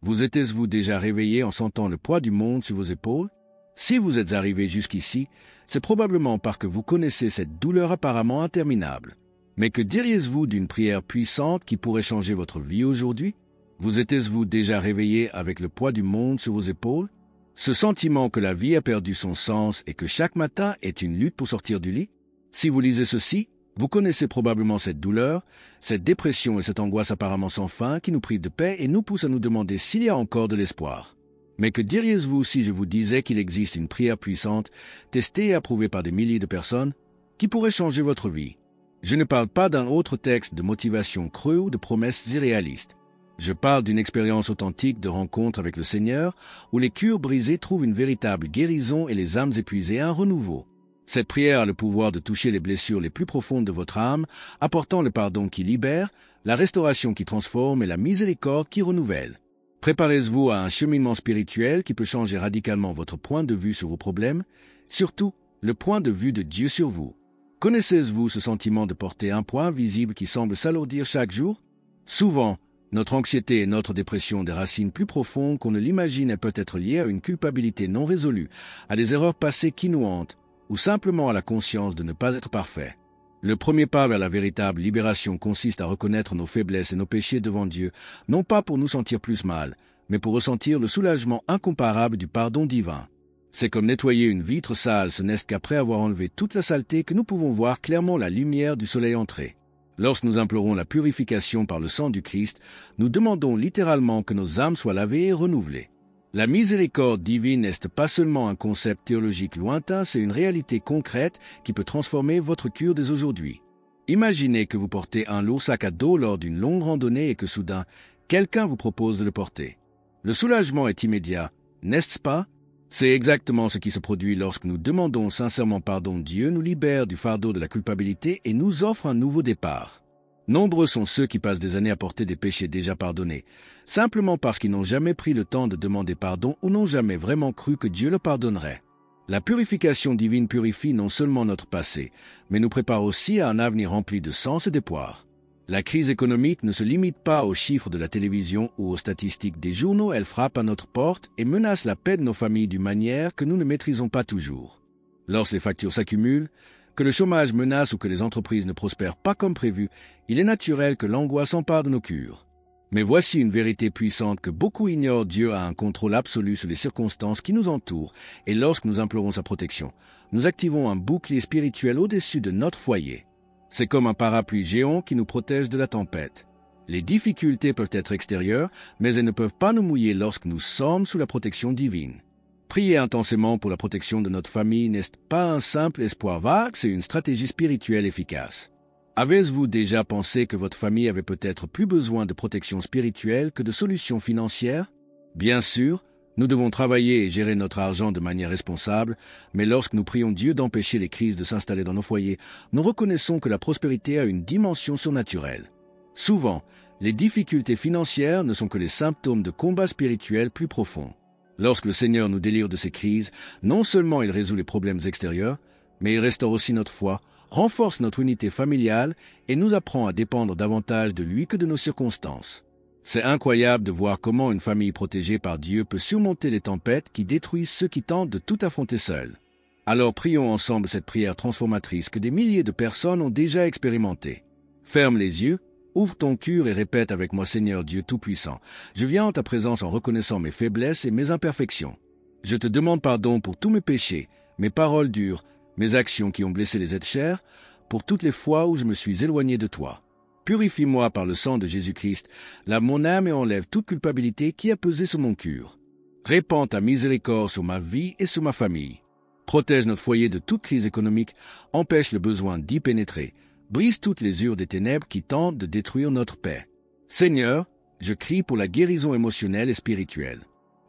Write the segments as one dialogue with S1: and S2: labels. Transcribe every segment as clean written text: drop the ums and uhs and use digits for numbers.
S1: Vous êtes-vous déjà réveillé en sentant le poids du monde sur vos épaules? Si vous êtes arrivé jusqu'ici, c'est probablement parce que vous connaissez cette douleur apparemment interminable. Mais que diriez-vous d'une prière puissante qui pourrait changer votre vie aujourd'hui? Vous êtes-vous déjà réveillé avec le poids du monde sur vos épaules? Ce sentiment que la vie a perdu son sens et que chaque matin est une lutte pour sortir du lit? Si vous lisez ceci, vous connaissez probablement cette douleur, cette dépression et cette angoisse apparemment sans fin qui nous privent de paix et nous poussent à nous demander s'il y a encore de l'espoir. Mais que diriez-vous si je vous disais qu'il existe une prière puissante, testée et approuvée par des milliers de personnes, qui pourrait changer votre vie? Je ne parle pas d'un autre texte de motivation creux ou de promesses irréalistes. Je parle d'une expérience authentique de rencontre avec le Seigneur, où les cœurs brisés trouvent une véritable guérison et les âmes épuisées un renouveau. Cette prière a le pouvoir de toucher les blessures les plus profondes de votre âme, apportant le pardon qui libère, la restauration qui transforme et la miséricorde qui renouvelle. Préparez-vous à un cheminement spirituel qui peut changer radicalement votre point de vue sur vos problèmes, surtout le point de vue de Dieu sur vous. Connaissez-vous ce sentiment de porter un poids invisible qui semble s'alourdir chaque jour? Souvent, notre anxiété et notre dépression ont des racines plus profondes qu'on ne l'imagine et peut être liées à une culpabilité non résolue, à des erreurs passées qui nous hantent, ou simplement à la conscience de ne pas être parfait. Le premier pas vers la véritable libération consiste à reconnaître nos faiblesses et nos péchés devant Dieu, non pas pour nous sentir plus mal, mais pour ressentir le soulagement incomparable du pardon divin. C'est comme nettoyer une vitre sale, ce n'est qu'après avoir enlevé toute la saleté que nous pouvons voir clairement la lumière du soleil entrer. Lorsque nous implorons la purification par le sang du Christ, nous demandons littéralement que nos âmes soient lavées et renouvelées. La miséricorde divine n'est pas seulement un concept théologique lointain, c'est une réalité concrète qui peut transformer votre cure dès aujourd'hui. Imaginez que vous portez un lourd sac à dos lors d'une longue randonnée et que soudain, quelqu'un vous propose de le porter. Le soulagement est immédiat, n'est-ce pas? C'est exactement ce qui se produit lorsque nous demandons sincèrement pardon. Dieu nous libère du fardeau de la culpabilité et nous offre un nouveau départ. Nombreux sont ceux qui passent des années à porter des péchés déjà pardonnés, simplement parce qu'ils n'ont jamais pris le temps de demander pardon ou n'ont jamais vraiment cru que Dieu le pardonnerait. La purification divine purifie non seulement notre passé, mais nous prépare aussi à un avenir rempli de sens et d'espoir. La crise économique ne se limite pas aux chiffres de la télévision ou aux statistiques des journaux, elle frappe à notre porte et menace la paix de nos familles d'une manière que nous ne maîtrisons pas toujours. Lorsque les factures s'accumulent, que le chômage menace ou que les entreprises ne prospèrent pas comme prévu, il est naturel que l'angoisse s'empare de nos cœurs. Mais voici une vérité puissante que beaucoup ignorent: Dieu a un contrôle absolu sur les circonstances qui nous entourent, et lorsque nous implorons sa protection, nous activons un bouclier spirituel au-dessus de notre foyer. C'est comme un parapluie géant qui nous protège de la tempête. Les difficultés peuvent être extérieures, mais elles ne peuvent pas nous mouiller lorsque nous sommes sous la protection divine. Prier intensément pour la protection de notre famille n'est pas un simple espoir vague, c'est une stratégie spirituelle efficace. Avez-vous déjà pensé que votre famille avait peut-être plus besoin de protection spirituelle que de solutions financières? Bien sûr, nous devons travailler et gérer notre argent de manière responsable, mais lorsque nous prions Dieu d'empêcher les crises de s'installer dans nos foyers, nous reconnaissons que la prospérité a une dimension surnaturelle. Souvent, les difficultés financières ne sont que les symptômes de combats spirituels plus profonds. Lorsque le Seigneur nous délivre de ces crises, non seulement il résout les problèmes extérieurs, mais il restaure aussi notre foi, renforce notre unité familiale et nous apprend à dépendre davantage de lui que de nos circonstances. C'est incroyable de voir comment une famille protégée par Dieu peut surmonter les tempêtes qui détruisent ceux qui tentent de tout affronter seuls. Alors prions ensemble cette prière transformatrice que des milliers de personnes ont déjà expérimentée. Ferme les yeux, ouvre ton cœur et répète avec moi: Seigneur Dieu Tout-Puissant, je viens en ta présence en reconnaissant mes faiblesses et mes imperfections. Je te demande pardon pour tous mes péchés, mes paroles dures, mes actions qui ont blessé les êtres chers, pour toutes les fois où je me suis éloigné de toi. Purifie-moi par le sang de Jésus-Christ, lave mon âme et enlève toute culpabilité qui a pesé sur mon cœur. Répands ta miséricorde sur ma vie et sur ma famille. Protège notre foyer de toute crise économique, empêche le besoin d'y pénétrer, brise toutes les ures des ténèbres qui tentent de détruire notre paix. Seigneur, je crie pour la guérison émotionnelle et spirituelle.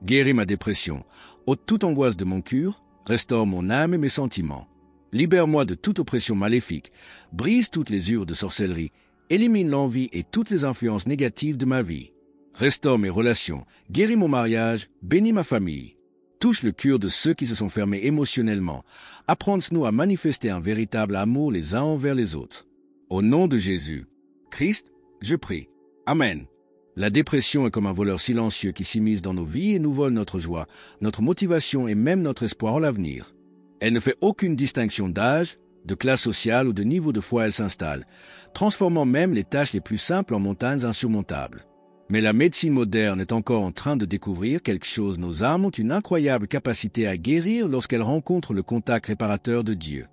S1: Guéris ma dépression, ôte toute angoisse de mon cœur, restaure mon âme et mes sentiments. Libère-moi de toute oppression maléfique, brise toutes les ures de sorcellerie, élimine l'envie et toutes les influences négatives de ma vie. Restaure mes relations, guéris mon mariage, bénis ma famille. Touche le cœur de ceux qui se sont fermés émotionnellement. Apprends-nous à manifester un véritable amour les uns envers les autres. Au nom de Jésus, Christ, je prie. Amen. La dépression est comme un voleur silencieux qui s'immisce dans nos vies et nous vole notre joie, notre motivation et même notre espoir en l'avenir. Elle ne fait aucune distinction d'âge, de classe sociale ou de niveau de foi elle s'installe, transformant même les tâches les plus simples en montagnes insurmontables. Mais la médecine moderne est encore en train de découvrir quelque chose. Nos âmes ont une incroyable capacité à guérir lorsqu'elles rencontrent le contact réparateur de Dieu.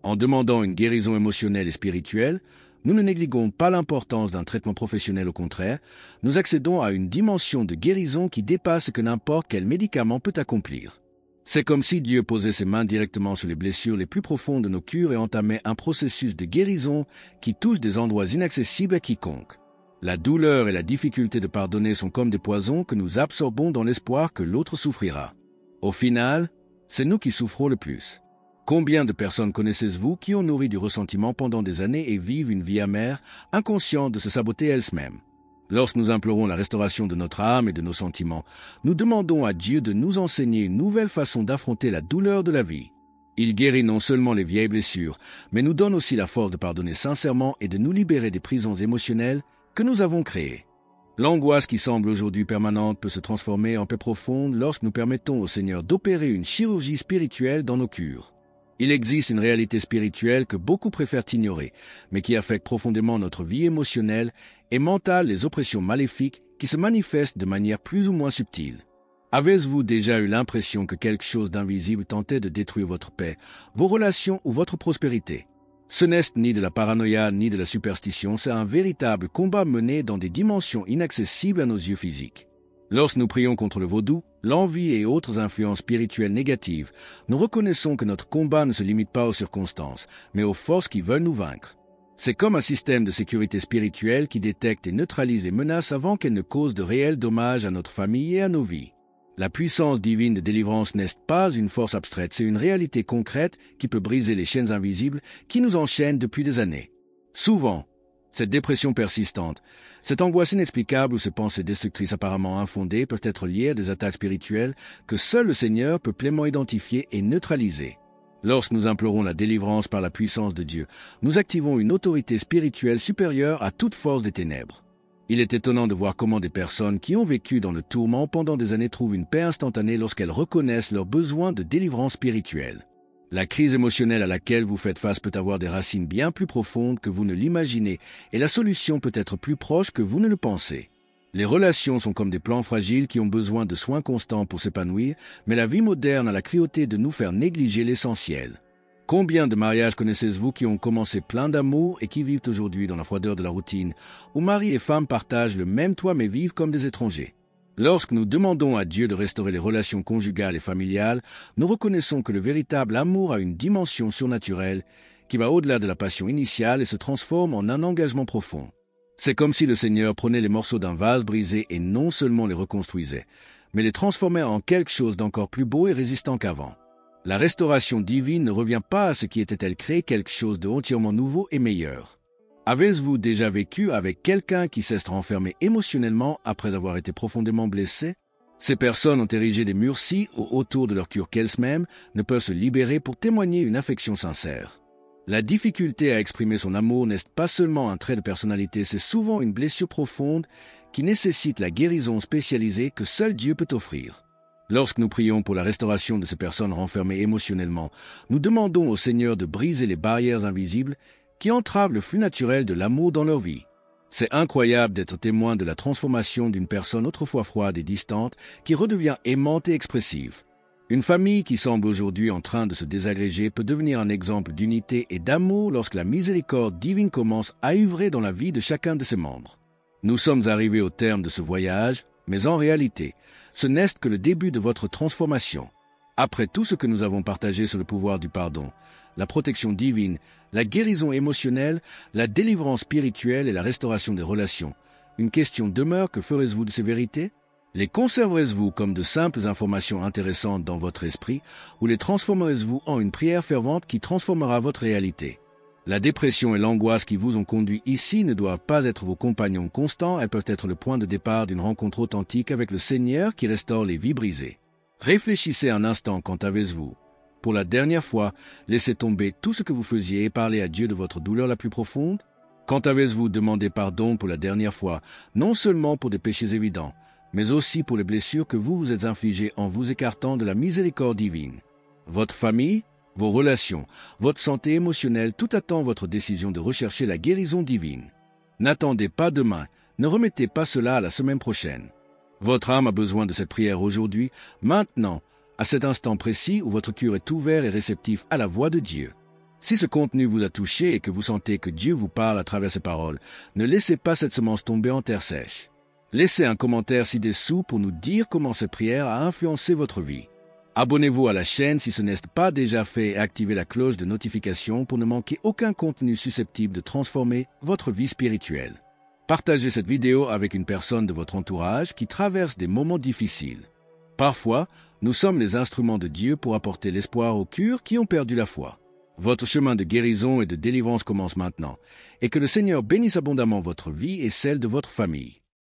S1: En demandant une guérison émotionnelle et spirituelle, nous ne négligeons pas l'importance d'un traitement professionnel, au contraire, nous accédons à une dimension de guérison qui dépasse ce que n'importe quel médicament peut accomplir. C'est comme si Dieu posait ses mains directement sur les blessures les plus profondes de nos cœurs et entamait un processus de guérison qui touche des endroits inaccessibles à quiconque. La douleur et la difficulté de pardonner sont comme des poisons que nous absorbons dans l'espoir que l'autre souffrira. Au final, c'est nous qui souffrons le plus. Combien de personnes connaissez-vous qui ont nourri du ressentiment pendant des années et vivent une vie amère, inconscientes de se saboter elles-mêmes? Lorsque nous implorons la restauration de notre âme et de nos sentiments, nous demandons à Dieu de nous enseigner une nouvelle façon d'affronter la douleur de la vie. Il guérit non seulement les vieilles blessures, mais nous donne aussi la force de pardonner sincèrement et de nous libérer des prisons émotionnelles que nous avons créées. L'angoisse qui semble aujourd'hui permanente peut se transformer en paix profonde lorsque nous permettons au Seigneur d'opérer une chirurgie spirituelle dans nos cœurs. Il existe une réalité spirituelle que beaucoup préfèrent ignorer, mais qui affecte profondément notre vie émotionnelle et mentale, les oppressions maléfiques qui se manifestent de manière plus ou moins subtile. Avez-vous déjà eu l'impression que quelque chose d'invisible tentait de détruire votre paix, vos relations ou votre prospérité? Ce n'est ni de la paranoïa ni de la superstition, c'est un véritable combat mené dans des dimensions inaccessibles à nos yeux physiques. Lorsque nous prions contre le vaudou, l'envie et autres influences spirituelles négatives, nous reconnaissons que notre combat ne se limite pas aux circonstances, mais aux forces qui veulent nous vaincre. C'est comme un système de sécurité spirituelle qui détecte et neutralise les menaces avant qu'elles ne causent de réels dommages à notre famille et à nos vies. La puissance divine de délivrance n'est pas une force abstraite, c'est une réalité concrète qui peut briser les chaînes invisibles qui nous enchaînent depuis des années. Souvent, cette dépression persistante, cette angoisse inexplicable ou ces pensées destructrices apparemment infondées peuvent être liées à des attaques spirituelles que seul le Seigneur peut pleinement identifier et neutraliser. Lorsque nous implorons la délivrance par la puissance de Dieu, nous activons une autorité spirituelle supérieure à toute force des ténèbres. Il est étonnant de voir comment des personnes qui ont vécu dans le tourment pendant des années trouvent une paix instantanée lorsqu'elles reconnaissent leur besoin de délivrance spirituelle. La crise émotionnelle à laquelle vous faites face peut avoir des racines bien plus profondes que vous ne l'imaginez et la solution peut être plus proche que vous ne le pensez. Les relations sont comme des plants fragiles qui ont besoin de soins constants pour s'épanouir, mais la vie moderne a la cruauté de nous faire négliger l'essentiel. Combien de mariages connaissez-vous qui ont commencé pleins d'amour et qui vivent aujourd'hui dans la froideur de la routine, où mari et femme partagent le même toit mais vivent comme des étrangers? Lorsque nous demandons à Dieu de restaurer les relations conjugales et familiales, nous reconnaissons que le véritable amour a une dimension surnaturelle qui va au-delà de la passion initiale et se transforme en un engagement profond. C'est comme si le Seigneur prenait les morceaux d'un vase brisé et non seulement les reconstruisait, mais les transformait en quelque chose d'encore plus beau et résistant qu'avant. La restauration divine ne revient pas à ce qui était elle créée quelque chose de entièrement nouveau et meilleur. Avez-vous déjà vécu avec quelqu'un qui s'est renfermé émotionnellement après avoir été profondément blessé? Ces personnes ont érigé des murs si hauts autour de leur cœur qu'elles-mêmes ne peuvent se libérer pour témoigner une affection sincère. La difficulté à exprimer son amour n'est pas seulement un trait de personnalité, c'est souvent une blessure profonde qui nécessite la guérison spécialisée que seul Dieu peut offrir. Lorsque nous prions pour la restauration de ces personnes renfermées émotionnellement, nous demandons au Seigneur de briser les barrières invisibles qui entravent le flux naturel de l'amour dans leur vie. C'est incroyable d'être témoin de la transformation d'une personne autrefois froide et distante qui redevient aimante et expressive. Une famille qui semble aujourd'hui en train de se désagréger peut devenir un exemple d'unité et d'amour lorsque la miséricorde divine commence à œuvrer dans la vie de chacun de ses membres. Nous sommes arrivés au terme de ce voyage, mais en réalité, ce n'est que le début de votre transformation. Après tout ce que nous avons partagé sur le pouvoir du pardon, la protection divine, la guérison émotionnelle, la délivrance spirituelle et la restauration des relations, une question demeure: que ferez-vous de ces vérités? Les conserverez-vous comme de simples informations intéressantes dans votre esprit ou les transformerez-vous en une prière fervente qui transformera votre réalité? La dépression et l'angoisse qui vous ont conduit ici ne doivent pas être vos compagnons constants, elles peuvent être le point de départ d'une rencontre authentique avec le Seigneur qui restaure les vies brisées. Réfléchissez un instant quand avez-vous, pour la dernière fois, laissé tomber tout ce que vous faisiez et parlé à Dieu de votre douleur la plus profonde? Quand avez-vous demandé pardon pour la dernière fois, non seulement pour des péchés évidents, mais aussi pour les blessures que vous vous êtes infligées en vous écartant de la miséricorde divine? Votre famille, vos relations, votre santé émotionnelle, tout attend votre décision de rechercher la guérison divine. N'attendez pas demain, ne remettez pas cela à la semaine prochaine. Votre âme a besoin de cette prière aujourd'hui, maintenant, à cet instant précis où votre cœur est ouvert et réceptif à la voix de Dieu. Si ce contenu vous a touché et que vous sentez que Dieu vous parle à travers ces paroles, ne laissez pas cette semence tomber en terre sèche. Laissez un commentaire ci-dessous pour nous dire comment cette prière a influencé votre vie. Abonnez-vous à la chaîne si ce n'est pas déjà fait et activez la cloche de notification pour ne manquer aucun contenu susceptible de transformer votre vie spirituelle. Partagez cette vidéo avec une personne de votre entourage qui traverse des moments difficiles. Parfois, nous sommes les instruments de Dieu pour apporter l'espoir aux cœurs qui ont perdu la foi. Votre chemin de guérison et de délivrance commence maintenant, et que le Seigneur bénisse abondamment votre vie et celle de votre famille.